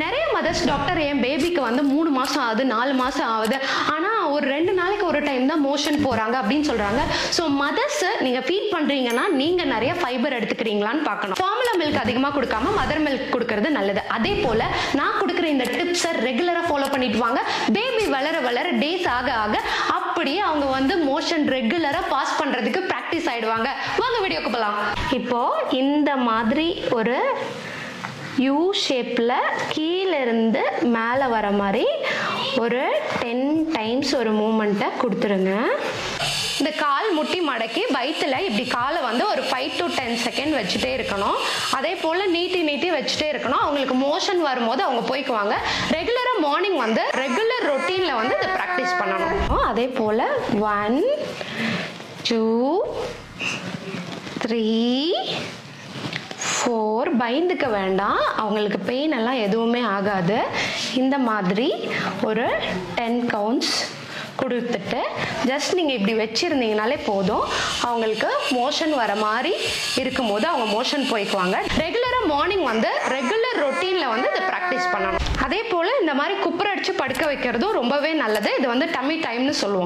நிறைய mothers doctor என் பேபிக்கு வந்து 3 மாசம் ஆகுது 4 மாசம் ஆகுது ஆனா ஒரு 2 நாளைக்கு ஒரு டைம் தான் மோஷன் போறாங்க அப்படின்னு சொல்றாங்க. ஸோ மதர்ஸ் நீங்க ஃபீட் பண்றீங்கன்னா நீங்க நிறைய ஃபைபர் எடுத்துக்கிறீங்களான்னு பார்க்கணும். ஃபார்முலா மில்க் அதிகமா கொடுக்காம மதர் மில்க் கொடுக்கறது நல்லது. அதே போல நான் கொடுக்குற இந்த டிப்ஸை ரெகுலரா ஃபாலோ பண்ணிட்டு வாங்க. பேபி வளர வளர டேஸ் ஆக ஆக அப்படியே அவங்க வந்து மோஷன் ரெகுலரா பாஸ் பண்றதுக்கு பிராக்டிஸ் ஆயிடுவாங்க. வாங்க வீடியோக்கு போலாம். இப்போ இந்த மாதிரி ஒரு யூ ஷேப்பில் கீழேருந்து மேலே வர மாதிரி ஒரு 10 டைம்ஸ் ஒரு மூமெண்ட்டை கொடுத்துருங்க. இந்த கால் முட்டி மடக்கி வயிற்றுல இப்படி காலை வந்து ஒரு 5 to 10 செகண்ட் வச்சுட்டே இருக்கணும். அதே போல் நீட்டி வச்சுட்டே இருக்கணும். அவங்களுக்கு மோஷன் வரும்போது அவங்க போய்க்குவாங்க. ரெகுலராக மார்னிங் வந்து ரெகுலர் ரொட்டீனில் வந்து இதை ப்ராக்டிஸ் பண்ணணும். அதே போல் 1 2 3 4 பயந்துக்க வேண்டாம். அவங்களுக்கு பெயின் எல்லாம் எதுவுமே ஆகாது. இந்த மாதிரி ஒரு 10 கவுண்ட்ஸ் கொடுத்துட்டு ஜஸ்ட் நீங்கள் இப்படி வச்சுருந்தீங்கனாலே போதும். அவங்களுக்கு மோஷன் வர மாதிரி இருக்கும்போது அவங்க மோஷன் போய்க்குவாங்க. ரெகுலராக மார்னிங் வந்து ரெகுலர் ரொட்டீனில் வந்து இதை ப்ராக்டிஸ் பண்ணணும். அதே போல் இந்த மாதிரி குப்புற அடித்து படுக்க வைக்கிறதும் ரொம்பவே நல்லது. இது வந்து டம்மி டைம்னு சொல்லுவோம்.